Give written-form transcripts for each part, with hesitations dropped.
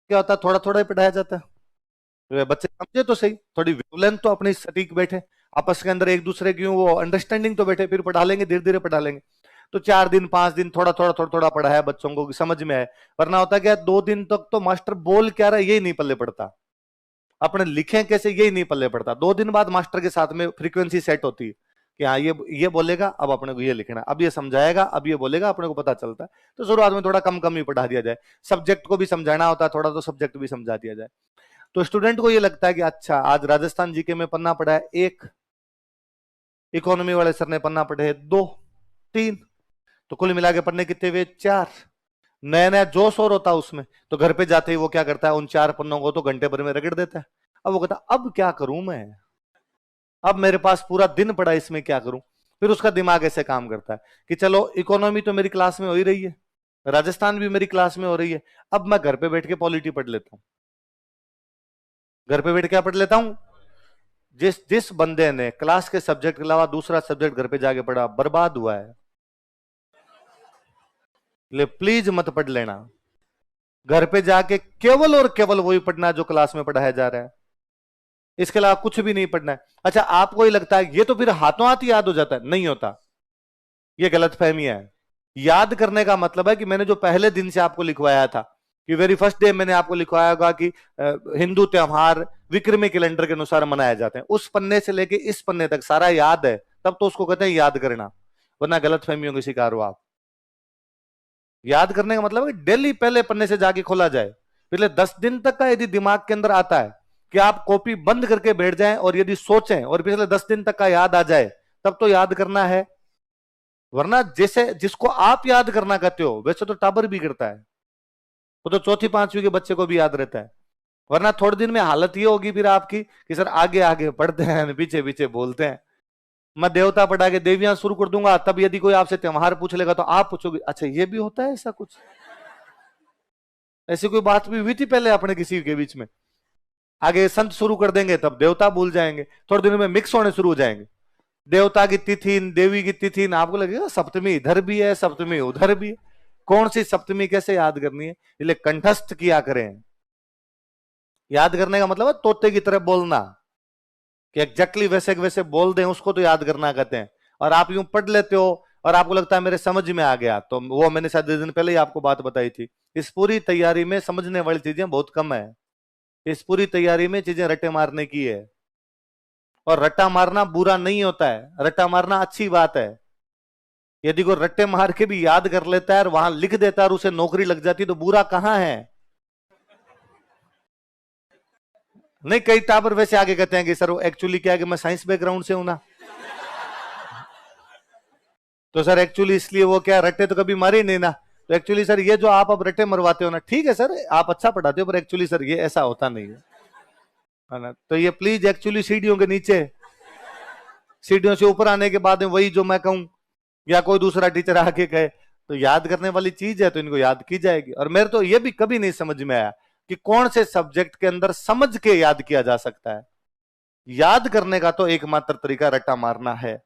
क्या होता है, थोड़ा थोड़ा ही पढ़ाया जाता है। बच्चे समझे तो सही, थोड़ी वेवलेंथ तो अपनी सटीक बैठे, आपस के अंदर एक दूसरे की वो अंडरस्टैंडिंग तो बैठे, फिर पढ़ा लेंगे, धीरे धीरे पढ़ा लेंगे। तो 4 दिन 5 दिन थोड़ा थोड़ा पढ़ाया बच्चों को, समझ में आए। वरना होता क्या, 2 दिन तक तो मास्टर बोल क्या रहा है यही नहीं पल्ले पड़ता, अपने लिखे कैसे यही नहीं पल्ले पड़ता। 2 दिन बाद मास्टर के साथ में फ्रीक्वेंसी सेट होती है कि हाँ ये बोलेगा, अब अपने को ये लिखना, अब ये समझाएगा, अब ये बोलेगा, अपने को पता चलता है। तो शुरुआत में थोड़ा कम कम ही पढ़ा दिया जाए, सब्जेक्ट को भी समझाना होता है थोड़ा, तो सब्जेक्ट भी समझा दिया जाए। तो स्टूडेंट को ये लगता है कि अच्छा आज राजस्थान जीके में पन्ना पढ़ा है 1, इकोनॉमी वाले सर ने पन्ना पढ़े 2, 3, तो कुल मिला के पन्ने कितने हुए 4। नया नया जोश और होता है उसमें, तो घर पे जाते ही वो क्या करता है, उन 4 पन्नों को तो घंटे भर में रगड़ देता है। अब वो कहता अब क्या करूं मैं, अब मेरे पास पूरा दिन पड़ा, इसमें क्या करूं। फिर उसका दिमाग ऐसे काम करता है कि चलो इकोनॉमी तो मेरी क्लास में हो ही रही है, राजस्थान भी मेरी क्लास में हो रही है, अब मैं घर पे बैठ के पॉलिटी पढ़ लेता हूं। घर पे बैठ के क्या पढ़ लेता हूं, जिस जिस बंदे ने क्लास के सब्जेक्ट के अलावा दूसरा सब्जेक्ट घर पे जाके पढ़ा, बर्बाद हुआ है। ले प्लीज मत पढ़ लेना, घर पे जाके केवल और केवल वही पढ़ना जो क्लास में पढ़ाया जा रहा है, इसके अलावा कुछ भी नहीं पढ़ना है। अच्छा आपको ही लगता है ये तो फिर हाथों हाथ याद हो जाता है, नहीं होता, ये गलत फहमी है। याद करने का मतलब है कि मैंने जो पहले दिन से आपको लिखवाया था, कि वेरी फर्स्ट डे मैंने आपको लिखवाया होगा कि हिंदू त्योहार विक्रमी कैलेंडर के अनुसार मनाए जाते हैं, उस पन्ने से लेके इस पन्ने तक सारा याद है, तब तो उसको कहते हैं याद करना। वरना गलत फहमियों के शिकार हो आप। याद करने का मतलब है कि डेली पहले पन्ने से जाके खोला जाए, पिछले 10 दिन तक का यदि दिमाग के अंदर आता है कि आप कॉपी बंद करके बैठ जाएं और यदि सोचें और पिछले 10 दिन तक का याद आ जाए, तब तो याद करना है। वरना जैसे जिसको आप याद करना कहते हो वैसे तो टाबर भी करता है, वो तो चौथी पांचवी के बच्चे को भी याद रहता है। वरना थोड़े दिन में हालत ये होगी फिर आपकी कि सर आगे आगे पढ़ते हैं पीछे पीछे बोलते हैं। मैं देवता पढ़ा के देवियां शुरू कर दूंगा, तब यदि कोई आपसे त्योहार पूछ लेगा तो आप पूछोगे अच्छा ये भी होता है ऐसा कुछ। ऐसी कोई बात भी हुई थी पहले अपने किसी के बीच में। आगे संत शुरू कर देंगे तब देवता भूल जाएंगे, थोड़े दिनों में मिक्स होने शुरू हो जाएंगे। देवता की तिथि देवी की तिथि, आपको लगेगा सप्तमी इधर भी है सप्तमी उधर भी है, कौन सी सप्तमी कैसे याद करनी है। इसलिए कंठस्थ किया करें। याद करने का मतलब है तोते की तरह बोलना, कि एग्जैक्टली वैसे वैसे बोल दें, उसको तो याद करना कहते हैं। और आप यूं पढ़ लेते हो और आपको लगता है मेरे समझ में आ गया, तो वो मैंने शायद 2 दिन पहले ही आपको बात बताई थी। इस पूरी तैयारी में समझने वाली चीजें बहुत कम है, इस पूरी तैयारी में चीजें रट्टे मारने की है। और रट्टा मारना बुरा नहीं होता है, रट्टा मारना अच्छी बात है। यदि कोई रट्टे मार के भी याद कर लेता है और वहां लिख देता है और उसे नौकरी लग जाती है तो बुरा कहां है। नहीं, कई टाबर वैसे आगे कहते हैं कि सर एक्चुअली क्या है कि मैं साइंस बैकग्राउंड से हूं ना, तो सर एक्चुअली इसलिए वो क्या रट्टे तो कभी मारे नहीं ना, तो एक्चुअली सर ये जो आप अब रट्टे मरवाते हो ना, ठीक है सर आप अच्छा पढ़ाते हो पर एक्चुअली सर ये ऐसा होता नहीं है ना। तो ये प्लीज एक्चुअली सीढ़ियों के नीचे, सीढ़ियों से ऊपर आने के बाद में वही जो मैं कहूं या कोई दूसरा टीचर आके कहे, तो याद करने वाली चीज है तो इनको याद की जाएगी। और मेरे तो ये भी कभी नहीं समझ में आया कि कौन से सब्जेक्ट के अंदर समझ के याद किया जा सकता है। याद करने का तो एकमात्र तरीका रट्टा मारना है।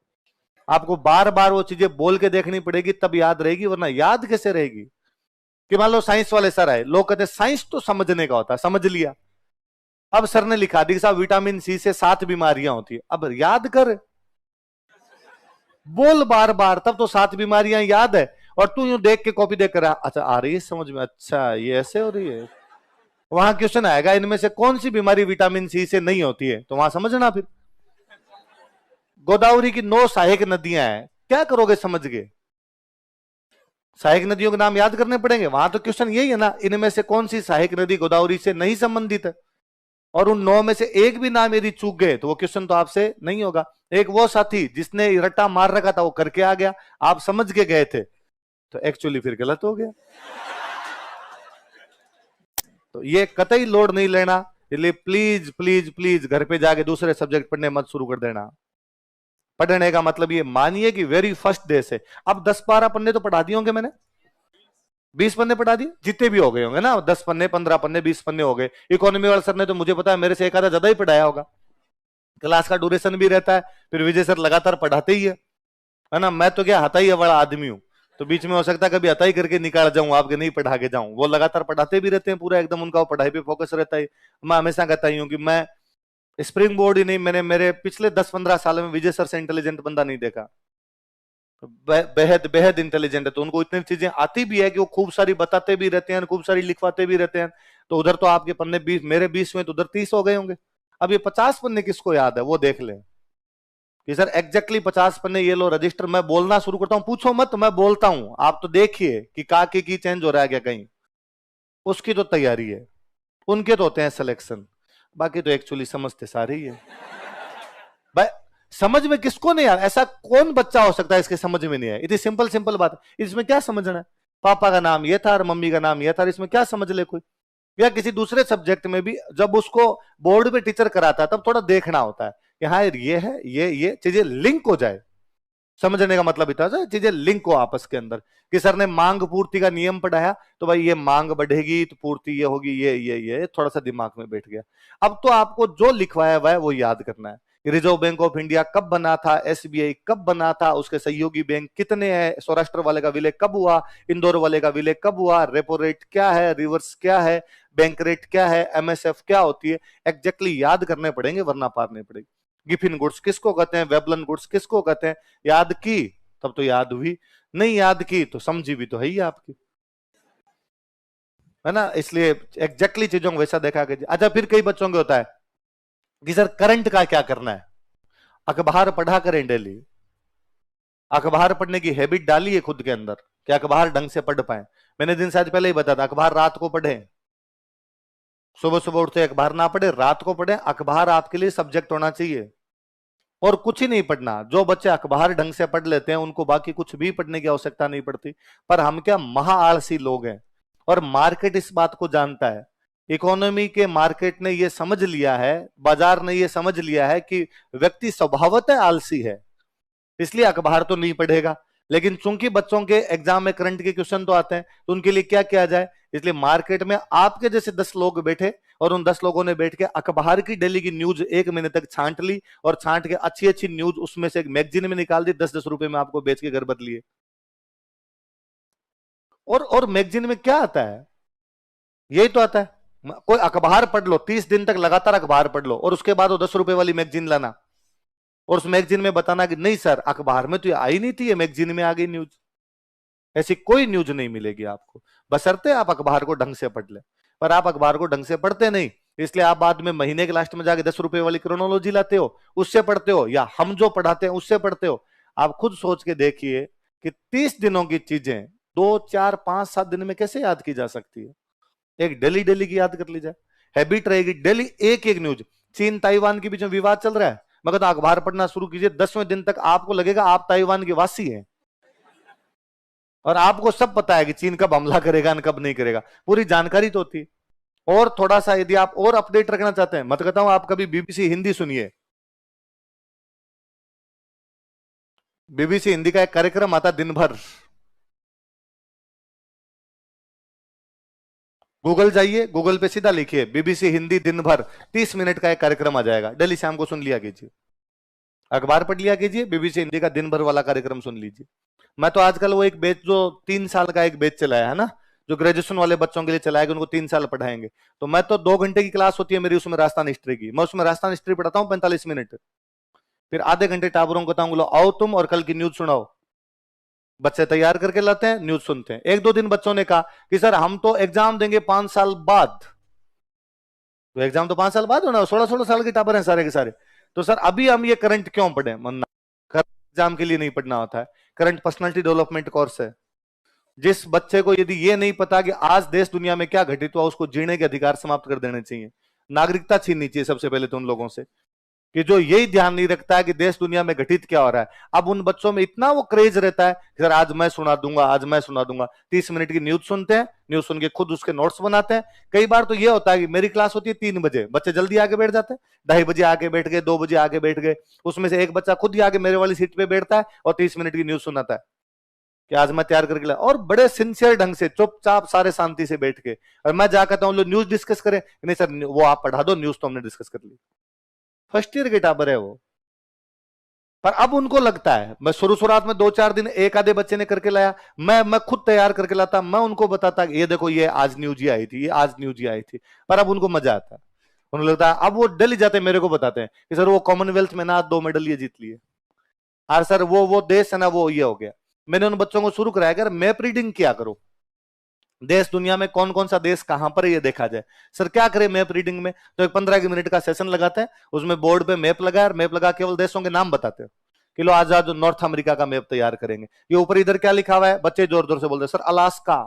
आपको बार बार वो चीजें बोल के देखनी पड़ेगी तब याद रहेगी, वरना याद कैसे रहेगी। कि मान लो साइंस वाले सर आए, लोग कहते हैं साइंस तो समझने का होता है, समझ लिया। अब सर ने लिखा दी साहब विटामिन सी से 7 बीमारियां होती है, अब याद कर, बोल बार बार, तब तो 7 बीमारियां याद है। और तू यूं देख के कॉपी देख कर अच्छा आ रही है समझ में, अच्छा ये ऐसे हो रही है। वहां क्वेश्चन आएगा इनमें से कौन सी बीमारी विटामिन सी से नहीं होती है, तो वहां समझना। फिर गोदावरी की 9 सहायक नदियां हैं, क्या करोगे समझ के। सहायक नदियों के नाम याद करने पड़ेंगे, वहां तो क्वेश्चन यही है ना, इनमें से कौन सी सहायक नदी गोदावरी से नहीं संबंधित है। और उन 9 में से एक भी नाम यदि चूक गए तो वो क्वेश्चन तो आपसे नहीं होगा। एक वो साथी जिसने रट्टा मार रखा था वो करके आ गया, आप समझ के गए थे, तो एक्चुअली फिर गलत हो गया। तो ये कतई लोड नहीं लेना, इसलिए प्लीज प्लीज प्लीज घर पे जाके दूसरे सब्जेक्ट पढ़ने मत शुरू कर देना। पढ़ने का मतलब ये मानिए कि वेरी फर्स्ट डे से, अब 10-12 पन्ने तो पढ़ा दिए होंगे मैंने, 20 पन्ने पढ़ा दिए जितने भी हो गए होंगे ना, 10 पन्ने 15 पन्ने 20 पन्ने हो गए। इकोनॉमी वाले सर ने तो मुझे पता है मेरे से एक आधा ज्यादा ही पढ़ाया होगा, क्लास का ड्यूरेशन भी रहता है, फिर विजय सर लगातार पढ़ाते ही है ना। मैं तो क्या हता ही बड़ा आदमी हूं, तो बीच में हो सकता है कभी अताई करके निकाल जाऊं, आपके नहीं पढ़ा के जाऊं। वो लगातार पढ़ाते भी रहते हैं, पूरा एकदम उनका पढ़ाई पे फोकस रहता है। मैं हमेशा कहता हूं कि मैं स्प्रिंग बोर्ड ही नहीं, मैंने मेरे पिछले 10-15 साल में विजय सर से इंटेलिजेंट बंदा नहीं देखा। बेहद बेहद इंटेलिजेंट है, तो उनको इतनी चीजें आती भी है कि वो खूब सारी बताते भी रहते हैं, खूब सारी लिखवाते भी रहते हैं। तो उधर तो आपके पन्ने 20, मेरे 20 में तो उधर 30 हो गए होंगे। अब ये 50 पन्ने किसको याद है, वो देख ले कि सर एग्जैक्टली 50 पन्ने ये लो रजिस्टर। मैं बोलना शुरू करता हूं, पूछो मत, मैं बोलता हूं, आप तो देखिए कि काके की चेंज हो रहा है क्या कहीं। उसकी तो तैयारी है, उनके तो होते हैं सिलेक्शन, बाकी तो एक्चुअली समझते सारे ही है भाई। समझ में किसको नहीं आ रहा, ऐसा कौन बच्चा हो सकता है इसके समझ में नहीं है। इतनी सिंपल सिंपल बात, इसमें क्या समझना है। पापा का नाम ये था और मम्मी का नाम ये था, इसमें क्या समझ ले कोई। या किसी दूसरे सब्जेक्ट में भी जब उसको बोर्ड पे टीचर कराता है तब थोड़ा देखना होता है कि हाँ ये है, ये चीजें लिंक हो जाए। समझने का मतलब इतना है चीजें लिंक हो आपस के अंदर। कि सर ने मांग पूर्ति का नियम पढ़ाया, तो भाई ये मांग बढ़ेगी तो पूर्ति ये होगी, ये थोड़ा सा दिमाग में बैठ गया। अब तो आपको जो लिखवाया हुआ है वो याद करना है। रिजर्व बैंक ऑफ इंडिया कब बना था, एसबीआई कब बना था, उसके सहयोगी बैंक कितने हैं, सौराष्ट्र वाले का विलय कब हुआ, इंदौर वाले का विलय कब हुआ, रेपो रेट क्या है, रिवर्स क्या है, बैंक रेट क्या है, एमएसएफ क्या होती है, एग्जैक्टली याद करने पड़ेंगे वरना पार नहीं पड़ेगी। गिफिन गुड्स किसको कहते हैं, वेबलन गुड्स किसको कहते हैं, याद की तब तो याद हुई, नहीं याद की तो समझी भी तो है ही आपकी, है ना। इसलिए एग्जैक्टली चीजों को वैसा देखा कीजिए। अच्छा, फिर कई बच्चों के होता है कि सर करंट का क्या करना है। अखबार पढ़ा करें डेली, अखबार पढ़ने की हैबिट डाली है खुद के अंदर कि अखबार ढंग से पढ़ पाए। मैंने दिन से आज पहले ही बताया था, अखबार रात को पढ़े, सुबह सुबह उठते अखबार ना पढ़े, रात को पढ़े। अखबार आपके लिए सब्जेक्ट होना चाहिए और कुछ ही नहीं पढ़ना। जो बच्चे अखबार ढंग से पढ़ लेते हैं उनको बाकी कुछ भी पढ़ने की आवश्यकता नहीं पड़ती। पर हम क्या महा आलसी लोग हैं, और मार्केट इस बात को जानता है। इकोनॉमी के मार्केट ने यह समझ लिया है, बाजार ने यह समझ लिया है कि व्यक्ति स्वभावतः आलसी है, इसलिए अखबार तो नहीं पढ़ेगा। लेकिन चूंकि बच्चों के एग्जाम में करंट के क्वेश्चन तो आते हैं, तो उनके लिए क्या किया जाए। इसलिए मार्केट में आपके जैसे 10 लोग बैठे और उन 10 लोगों ने बैठ के अखबार की डेली की न्यूज 1 महीने तक छांट ली, और छांट के अच्छी अच्छी न्यूज उसमें से एक मैगजीन में निकाल दी, 10-10 रुपए में आपको बेच के घर बदलिए। और मैगजीन में क्या आता है, यही तो आता है। कोई अखबार पढ़ लो, 30 दिन तक लगातार अखबार पढ़ लो, और उसके बाद वो 10 रुपए वाली मैगजीन लाना, और उस मैगजीन में बताना कि नहीं सर अखबार में तो ये आई नहीं थी, ये मैगजीन में आ गई न्यूज। ऐसी कोई न्यूज नहीं मिलेगी आपको, बशर्ते आप अखबार को ढंग से पढ़ ले। पर आप अखबार को ढंग से पढ़ते नहीं, इसलिए आप बाद में महीने के लास्ट में जाके 10 रुपए वाली क्रोनोलॉजी लाते हो, उससे पढ़ते हो, या हम जो पढ़ाते हैं उससे पढ़ते हो। आप खुद सोच के देखिए कि 30 दिनों की चीजें 2, 4, 5, 7 दिन में कैसे याद की जा सकती है। एक डेली डेली की याद कर ली जाए, हैबिट रहेगी डेली एक एक न्यूज। चीन ताइवान के बीच में विवाद चल रहा है, मगर तो अखबार पढ़ना शुरू कीजिए, 10वें दिन तक आपको लगेगा आप ताइवान के वासी हैं, और आपको सब पता है कि चीन कब हमला करेगा कब नहीं करेगा, पूरी जानकारी तो होती। और थोड़ा सा यदि आप और अपडेट रखना चाहते हैं, मत कहता हूं आप कभी बीबीसी हिंदी सुनिए। बीबीसी हिंदी का एक कार्यक्रम आता दिन भर, गूगल जाइए, गूगल पे सीधा लिखिए बीबीसी हिंदी दिन भर, 30 मिनट का एक कार्यक्रम आ जाएगा, डेली शाम को सुन लिया कीजिए। अखबार पढ़ लिया कीजिए, बीबीसी हिंदी का दिन भर वाला कार्यक्रम सुन लीजिए। मैं तो आजकल वो एक बैच जो 3 साल का एक बैच चलाया है ना, जो ग्रेजुएशन वाले बच्चों के लिए चलाया कि उनको 3 साल पढ़ाएंगे, तो मैं तो 2 घंटे की क्लास होती है मेरी उसमें राजस्थान हिस्ट्री की, मैं उसमें राजस्थान हिस्ट्री पढ़ाता हूँ 45 मिनट, फिर आधे घंटे टाबरों को बताऊंगा आओ तुम और कल की न्यूज सुनाओ। बच्चे तैयार करके लाते हैं, न्यूज सुनते हैं। 1-2 दिन बच्चों ने कहा कि सर हम तो एग्जाम देंगे 5 साल बाद, तो एग्जाम तो 5 साल बाद होना, 16-16 साल के टाबर हैं सारे के सारे, तो सर अभी हम ये करंट क्यों पढ़े। मन्ना, करंट एग्जाम के लिए नहीं पढ़ना होता है, करंट पर्सनालिटी डेवलपमेंट कोर्स है। जिस बच्चे को यदि ये नहीं पता कि आज देश दुनिया में क्या घटित हुआ, उसको जीने के अधिकार समाप्त कर देने चाहिए, नागरिकता छीननी चाहिए सबसे पहले तो उन लोगों से, कि जो यही ध्यान नहीं रखता है कि देश दुनिया में घटित क्या हो रहा है। अब उन बच्चों में इतना वो क्रेज रहता है कि सर आज मैं सुना दूंगा, आज मैं सुना दूंगा। 30 मिनट की न्यूज सुनते हैं, न्यूज सुन के खुद उसके नोट्स बनाते हैं। कई बार तो ये होता है कि मेरी क्लास होती है 3 बजे, बच्चे जल्दी आके बैठ जाते हैं, 2:30 बजे आके बैठ गए, 2 बजे आके बैठ गए, उसमें से एक बच्चा खुद ही आके मेरे वाली सीट पे बैठता है और 30 मिनट की न्यूज सुनाता है कि आज मैं तैयार करके लाया, और बड़े सिंसियर ढंग से चुपचाप सारे शांति से बैठ के। और मैं जा कहता हूँ लो न्यूज डिस्कस करें, नहीं सर वो आप पढ़ा दो, न्यूज तो हमने डिस्कस कर ली। फर्स्ट ईयर के टाबर है वो। पर अब उनको लगता है, मैं शुरुआत में 2-4 दिन एक आधे बच्चे ने करके लाया, मैं खुद तैयार करके लाता, मैं उनको बताता ये देखो ये आज न्यूज ही आई थी, ये आज न्यूज ही आई थी। पर अब उनको मजा आता है, उन्हें लगता है, अब वो डेली जाते मेरे को बताते हैं कि सर वो कॉमनवेल्थ में ना 2 मेडल ये जीत लिए, और सर वो देश है ना वो ये हो गया। मैंने उन बच्चों को शुरू कराया, अगर मैप रीडिंग किया करो, देश दुनिया में कौन कौन सा देश कहां पर ये देखा जाए। सर क्या करे मैप रीडिंग में, तो एक 15 मिनट का सेशन लगाते हैं, उसमें बोर्ड पे मैप लगा, मैप लगा केवल देशों के नाम बताते हैं कि लो आज आज नॉर्थ अमेरिका का मैप तैयार करेंगे, ये ऊपर इधर क्या लिखा हुआ है, बच्चे जोर जोर से बोलते हैं सर अलास्का,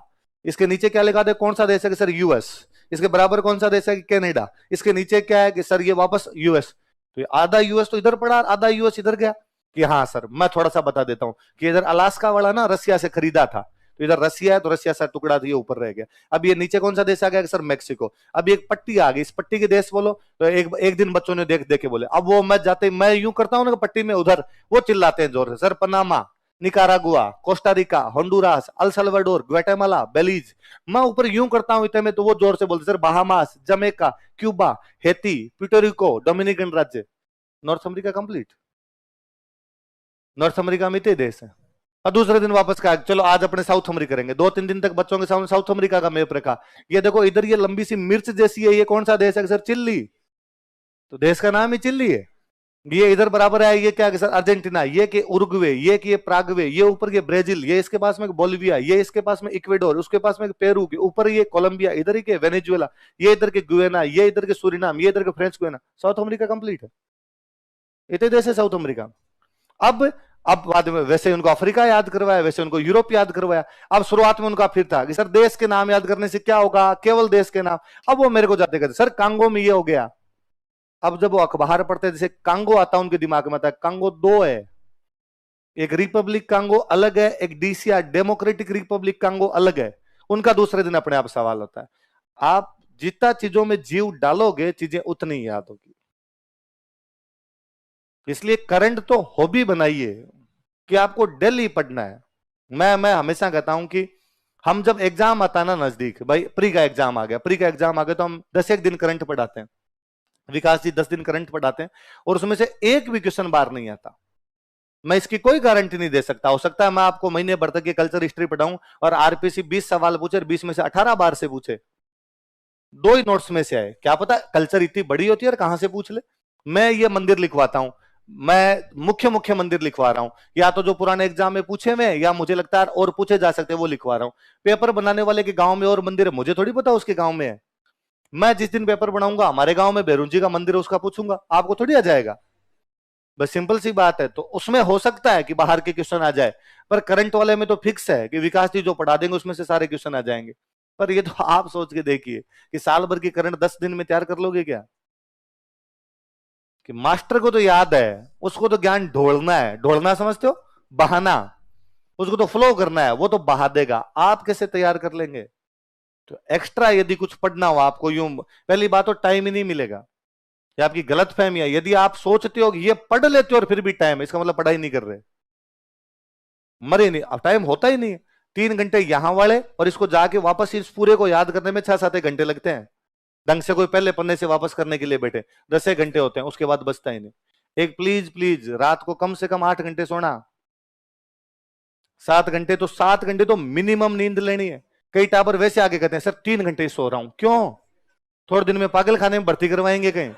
इसके नीचे क्या लिखा दे, कौन सा देश है कि सर यूएस, इसके बराबर कौन सा देश है कि कनाडा, इसके नीचे क्या है कि सर ये वापस यूएस, तो आधा यूएस तो इधर पड़ा आधा यूएस इधर गया, कि हाँ सर मैं थोड़ा सा बता देता हूं कि इधर अलास्का वाला ना रसिया से खरीदा था, तो इधर रसिया है तो रसिया से टुकड़ा तो ये ऊपर रह गया। अब ये नीचे कौन सा देश आ गया सर मैक्सिको। अब एक पट्टी आ गई, इस पट्टी के देश बोलो, तो एक दिन बच्चों ने देख देख के बोले, अब वो मैं जाते मैं यूं करता हूं ना पट्टी में उधर, वो चिल्लाते हैं जोर से sir Panama, Nicaragua, Costa Rica, Honduras, El Salvador, Guatemala, Belize. मैं ऊपर यूं करता हूं इतने में, तो वो जोर से बोलते sir Bahamas, Jamaica, Cuba, Haiti, Puerto Rico, Dominican राज्य। North America complete, North America में इतने देश है। और दूसरे दिन वापस कहा चलो आज अपने साउथ अमेरिका करेंगे, 2-3 दिन तक बच्चों के सामने साउथ अमेरिका का मैप रखा, ये देखो इधर ये लंबी सी मिर्च जैसी है, ये कौन सा देश है सर चिल्ली, तो देश का नाम ही चिल्ली है। ये इधर बराबर है, ये क्या सर अर्जेंटीना, ये कि उरुग्वे, ये कि ये प्रागवे, ये ऊपर के ब्राजील, ये इसके पास में बोलिविया, ये इसके पास में इक्वेडोर, उसके पास में पेरू के ऊपर ये कोलंबिया, इधर ही के वेनेजुएला, ये इधर के गुयाना, ये इधर के सूरीनाम, ये इधर के French Guiana. South America complete है, इतने देश है साउथ अमेरिका। अब बाद में वैसे उनको अफ्रीका याद करवाया, वैसे उनको यूरोप याद करवाया। अब शुरुआत में उनका फिर था कि सर देश के नाम याद करने से क्या होगा, केवल देश के नाम। अब वो मेरे को जाते कहते सर कांगो में ये हो गया। अब जब वो अखबार पढ़ते जैसे कांगो आता उनके दिमाग में आता है, कांगो दो है, एक रिपब्लिक कांगो अलग है, एक डीसीआर डेमोक्रेटिक रिपब्लिक कांगो अलग है। उनका दूसरे दिन अपने आप सवाल होता है। आप जितना चीजों में जीव डालोगे चीजें उतनी ही याद होगी। इसलिए करंट तो हॉबी बनाइए कि आपको डेली पढ़ना है। मैं हमेशा कहता हूं कि हम जब एग्जाम आता है ना नजदीक, भाई प्री का एग्जाम आ गया, प्री का एग्जाम आ गया, तो हम 10 एक दिन करंट पढ़ाते हैं, विकास जी 10 दिन करंट पढ़ाते हैं, और उसमें से एक भी क्वेश्चन बार नहीं आता। मैं इसकी कोई गारंटी नहीं दे सकता, हो सकता है मैं आपको महीने भर तक ये कल्चर हिस्ट्री पढ़ाऊं और आरपीसी 20 सवाल पूछे और 20 में से 18 बार से पूछे, 2 ही नोट्स में से आए, क्या पता कल्चर इतनी बड़ी होती है और कहां से पूछ ले। मैं ये मंदिर लिखवाता हूं, मैं मुख्य मुख्य मंदिर लिखवा रहा हूं, या तो जो पुराने एग्जाम में पूछे हुए, या मुझे लगता है और पूछे जा सकते हैं वो लिखवा रहा हूं। पेपर बनाने वाले के गांव में और मंदिर है, मुझे थोड़ी पता उसके गांव में है। मैं जिस दिन पेपर बनाऊंगा हमारे गांव में भैरून जी का मंदिर है, उसका पूछूंगा, आपको थोड़ी आ जाएगा। बस सिंपल सी बात है। तो उसमें हो सकता है कि बाहर के क्वेश्चन आ जाए, पर करंट वाले में तो फिक्स है कि विकास जी जो पढ़ा देंगे उसमें से सारे क्वेश्चन आ जाएंगे। पर ये तो आप सोच के देखिए कि साल भर की करंट 10 दिन में तैयार कर लोगे क्या? कि मास्टर को तो याद है, उसको तो ज्ञान ढोलना है, ढोलना समझते हो, बहाना, उसको तो फ्लो करना है, वो तो बहा देगा, आप कैसे तैयार कर लेंगे? तो एक्स्ट्रा यदि कुछ पढ़ना हो आपको, यूं पहली बात तो टाइम ही नहीं मिलेगा, ये आपकी गलत फहमी है। यदि आप सोचते हो कि ये पढ़ लेते हो और फिर भी टाइम, इसका मतलब पढ़ाई नहीं कर रहे, मरे नहीं, अब टाइम होता ही नहीं है। 3 घंटे यहां वाले और इसको जाके वापस इस पूरे को याद करने में 6-7 घंटे लगते हैं। ढंग से कोई पहले पन्ने से वापस करने के लिए बैठे 10 घंटे होते हैं, उसके बाद बचता ही नहीं। एक प्लीज प्लीज रात को कम से कम 8 घंटे सोना, 7 घंटे तो 7 घंटे तो मिनिमम नींद लेनी है। कई टाबर वैसे आगे कहते हैं सर 3 घंटे ही सो रहा हूं, क्यों? थोड़े दिन में पागल खाने में भर्ती करवाएंगे कहीं?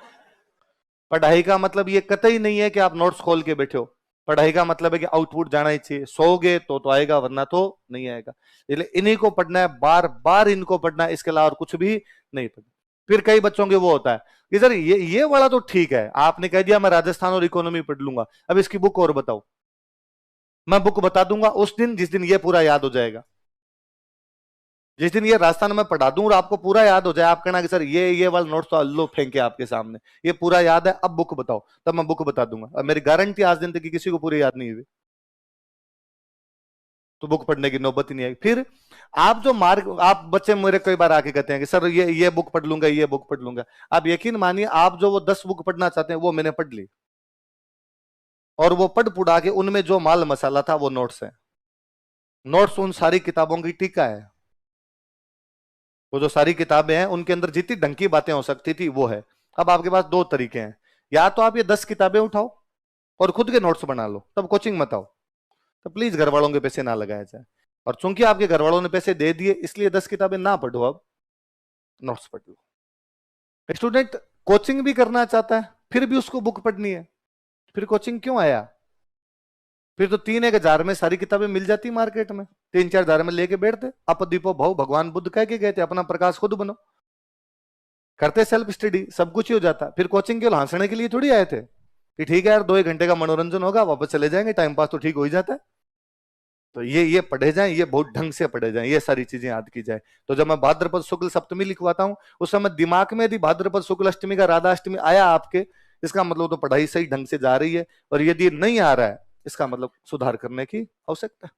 पढ़ाई का मतलब ये कतई नहीं है कि आप नोट्स खोल के बैठे हो, पढ़ाई का मतलब है कि आउटपुट जाना ही चाहिए। सोओगे तो आएगा, वरना तो नहीं आएगा। इसलिए इन्हीं को पढ़ना है, बार बार इनको पढ़ना है, इसके अलावा और कुछ भी नहीं पढ़ना। फिर कई बच्चों के वो होता है कि सर ये वाला तो ठीक है, आपने कह दिया मैं राजस्थान और इकोनॉमी पढ़ लूंगा, अब इसकी बुक और बताओ। मैं बुक बता दूंगा उस दिन जिस दिन ये पूरा याद हो जाएगा। जिस दिन ये राजस्थान में पढ़ा दूं और आपको पूरा याद हो जाए, आप कहना कि सर ये वाला नोट्स तो अल्लो फेंके आपके सामने, ये पूरा याद है, अब बुक बताओ, तब मैं बुक बता दूंगा। और मेरी गारंटी आज दिन तक कि किसी को पूरी याद नहीं हुई तो बुक पढ़ने की नौबत ही नहीं आएगी। फिर आप जो मार्ग, आप बच्चे मेरे कई बार आके कहते हैं कि सर ये बुक पढ़ लूंगा, ये बुक पढ़ लूंगा। आप यकीन मानिए, आप जो वो 10 बुक पढ़ना चाहते हैं वो मैंने पढ़ ली, और वो पढ़ पुढ़ा के उनमें जो माल मसाला था वो नोट्स है। नोट्स उन सारी किताबों की टीका है। वो जो सारी किताबें हैं उनके अंदर जितनी ढंग की बातें हो सकती थी वो है। अब आपके पास 2 तरीके हैं, या तो आप ये 10 किताबें उठाओ और खुद के नोट्स बना लो, तब कोचिंग मत आओ। तो प्लीज घर वालों के पैसे ना लगाया जाए। और चूंकि आपके घर वालों ने पैसे दे दिए, इसलिए 10 किताबें ना पढ़ो, अब नोट्स पढ़ लो। स्टूडेंट कोचिंग भी करना चाहता है, फिर भी उसको बुक पढ़नी है, फिर कोचिंग क्यों आया? फिर तो 3-1 हजार में सारी किताबें मिल जाती मार्केट में, 3-4 हजार में लेके बैठते। आप दीपो भाव भगवान बुद्ध कह के गए थे, अपना प्रकाश खुद बनो, करते सेल्फ स्टडी, सब कुछ ही हो जाता। फिर कोचिंग केवल हंसने के लिए थोड़ी आए थे कि ठीक है यार 2-1 घंटे का मनोरंजन होगा, वापस चले जाएंगे, टाइम पास तो ठीक हो ही जाता है। तो ये पढ़े जाएं, ये बहुत ढंग से पढ़े जाएं, ये सारी चीजें याद की जाए। तो जब मैं भाद्रपद शुक्ल सप्तमी लिखवाता हूं, उस समय दिमाग में यदि भाद्रपद शुक्ल अष्टमी का राधा अष्टमी आया आपके, इसका मतलब तो पढ़ाई सही ढंग से जा रही है। और यदि नहीं आ रहा है, इसका मतलब सुधार करने की आवश्यकता है।